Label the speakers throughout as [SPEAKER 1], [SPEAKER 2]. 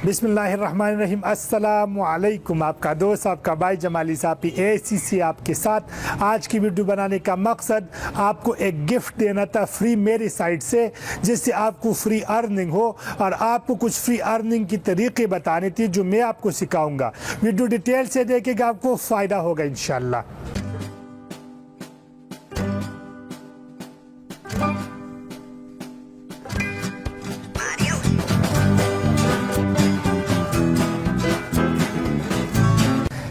[SPEAKER 1] बिस्मिल्लाहिर्रहमानिर्रहीम। अस्सलामु अलैकुम। आपका दोस्त आपका भाई जमाली सापी ACC आपके साथ। आज की वीडियो बनाने का मकसद आपको एक गिफ्ट देना था फ्री मेरी साइड से, जिससे आपको फ्री अर्निंग हो और आपको कुछ फ्री अर्निंग की तरीके बताने थी जो मैं आपको सिखाऊंगा। वीडियो डिटेल से देखेगा, आपको फ़ायदा होगा इंशाल्लाह।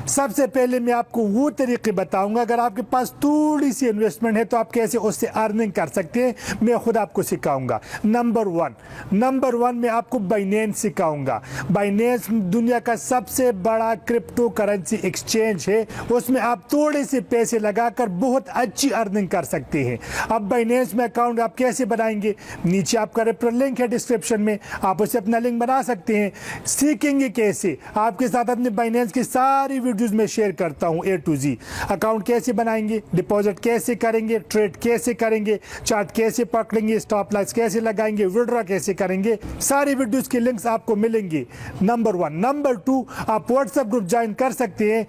[SPEAKER 1] सबसे पहले मैं आपको वो तरीके बताऊंगा, अगर आपके पास थोड़ी सी इन्वेस्टमेंट है तो आप कैसे उससे अर्निंग कर सकते हैं, मैं खुद आपको सिखाऊंगा। नंबर वन मैं आपको बाइनेंस सिखाऊंगा। बाइनेंस दुनिया का सबसे बड़ा क्रिप्टो करेंसी एक्सचेंज है, उसमें आप थोड़े से पैसे लगाकर बहुत अच्छी अर्निंग कर सकते हैं। अब बाइनेंस में अकाउंट आप कैसे बनाएंगे, नीचे आपका रेफरल लिंक है डिस्क्रिप्शन में, आप उसे अपना लिंक बना सकते हैं। सीखेंगे कैसे, आपके साथ अपने बाइनेंस की सारी वीडियो में शेयर करता हूं A to Z। अकाउंट कैसे बनाएंगे, डिपॉजिट कैसे करेंगे, ट्रेड कैसे करेंगे, चार्ट कैसे पकड़ेंगे, स्टॉप लॉस कैसे लगाएंगे, विड्रॉ कैसे करेंगे, सारी वीडियोस के लिंक्स आपको मिलेंगे। नंबर 1। नंबर 2, आप व्हाट्सएप ग्रुप ज्वाइन कर सकते हैं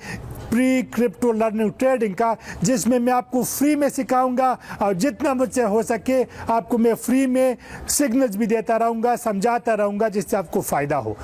[SPEAKER 1] प्री क्रिप्टो लर्निंग ट्रेडिंग का, जिसमें मैं आपको फ्री में सिखाऊंगा और जितना मुझसे हो सके आपको मैं फ्री में सिग्नल्स भी देता रहूंगा, समझाता रहूंगा, जिससे आपको फायदा हो।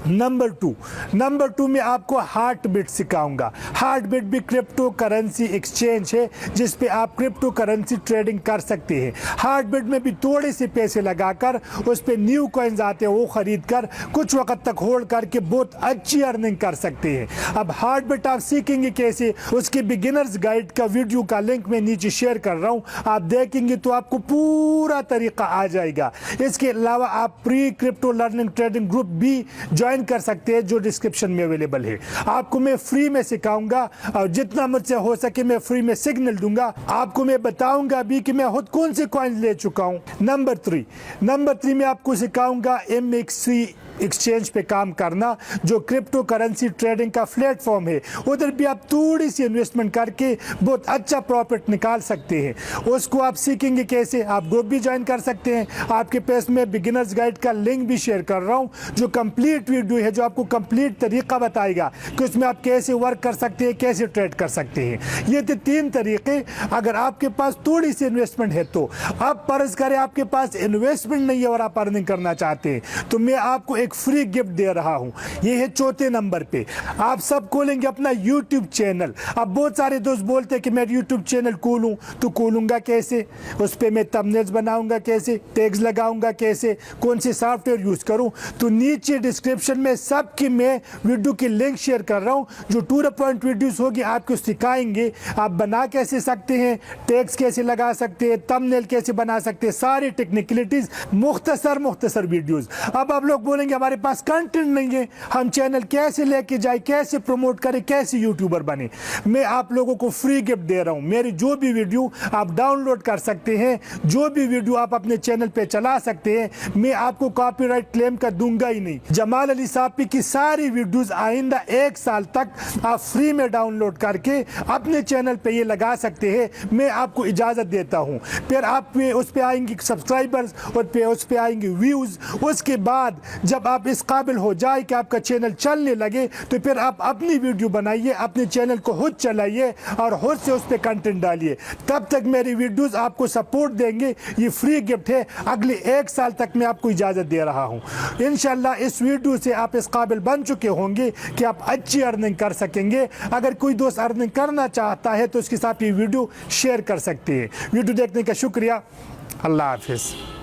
[SPEAKER 1] नंबर टू में आपको हार्ट बीट सिखाऊंगा। हार्ट बीट भी क्रिप्टो करेंसी एक्सचेंज है, जिस पे आप क्रिप्टो करेंसी ट्रेडिंग कर सकते हैं। हार्ट बीट में भी थोड़े से पैसे लगाकर उस पे न्यू कॉइन्स आते हैं, वो खरीद कर कुछ वक्त तक होल्ड करके बहुत अच्छी अर्निंग कर सकते हैं। अब हार्ट बीट आप सीखेंगे कैसे, उसके बिगिनर्स गाइड का वीडियो का लिंक मैं नीचे शेयर कर रहा हूँ, आप देखेंगे तो आपको पूरा तरीका आ जाएगा। इसके अलावा आप pre crypto learning trading group भी ज्वाइन कर सकते हैं, जो डिस्क्रिप्शन में अवेलेबल है। आपको मैं फ्री में सिखाऊंगा और जितना मुझसे हो सके मैं फ्री में सिग्नल दूंगा। आपको मैं बताऊंगा भी कि मैं खुद कौन से कॉइन ले चुका हूं। नंबर थ्री में आपको सिखाऊंगा MXC एक्सचेंज पे काम करना, जो क्रिप्टो करेंसी ट्रेडिंग का प्लेटफॉर्म है। उधर भी आप थोड़ी सी इन्वेस्टमेंट करके बहुत अच्छा प्रॉफिट निकाल सकते हैं। उसको आप सीखेंगे कैसे, आप ग्रुप भी ज्वाइन कर सकते हैं। आपके पास में बिगिनर्स गाइड का लिंक भी शेयर कर रहा हूँ, जो कंप्लीट वीडियो है, जो आपको कंप्लीट तरीका बताएगा कि उसमें आप कैसे वर्क कर सकते हैं, कैसे ट्रेड कर सकते हैं। ये थे 3 तरीके। अगर आपके पास थोड़ी सी इन्वेस्टमेंट है तो आप फर्ज करें आपके पास इन्वेस्टमेंट नहीं है और आप अर्निंग करना चाहते हैं, तो मैं आपको एक फ्री गिफ्ट दे रहा हूं। ये है 4थे नंबर पे, आप सब खोलेंगे अपना YouTube चैनल। अब बहुत सारे दोस्त बोलते हैं कि मैं YouTube चैनल खोलूं, तो खोलूंगा कैसे, उस पे मैं थंबनेल्स बनाऊंगा कैसे, टैग्स लगाऊंगा कैसे, कौन से सॉफ्टवेयर यूज करूं, तो नीचे डिस्क्रिप्शन में सबकी मैं वीडियो की लिंक शेयर कर रहा हूं, जो 2 द पॉइंट वीडियोस होगी, आपको सिखाएंगे आप बना कैसे सकते हैं, टैग्स कैसे लगा सकते हैं, थंबनेल कैसे बना सकते हैं, सारी टेक्निकलिटीज मुख्तसर वीडियोस। अब आप लोग बोलेंगे हमारे पास कंटेंट नहीं है, हम चैनल कैसे लेके जाए, कैसे प्रमोट करें, कैसे यूट्यूबर बने। मैं आप लोगों को फ्री गिफ्ट दे रहा हूं। मेरी जो भी वीडियो आप डाउनलोड कर सकते हैं, जो भी वीडियो आप अपने चैनल पे चला सकते हैं, मैं आपको कॉपीराइट क्लेम का दूंगा ही नहीं। जमाल अली सापी की सारी वीडियोस आइंदा 1 साल तक आप फ्री में डाउनलोड करके अपने चैनल पे ये लगा सकते हैं, मैं आपको इजाजत देता हूं। फिर आप उस पे आएंगे सब्सक्राइबर्स और उस पे आएंगे व्यूज। उसके बाद जब आप इस काबिल हो जाए कि आपका चैनल चलने लगे, तो फिर आप अपनी वीडियो बनाइए, अपने चैनल को खुद चलाइए और खुद से उस पर कंटेंट डालिए। तब तक मेरी वीडियोस आपको सपोर्ट देंगे। ये फ्री गिफ्ट है, अगले 1 साल तक मैं आपको इजाज़त दे रहा हूँ। इंशाल्लाह इस वीडियो से आप इस काबिल बन चुके होंगे कि आप अच्छी अर्निंग कर सकेंगे। अगर कोई दोस्त अर्निंग करना चाहता है तो उसके साथ ये वीडियो शेयर कर सकते हैं। वीडियो देखने का शुक्रिया। अल्लाह हाफिज़।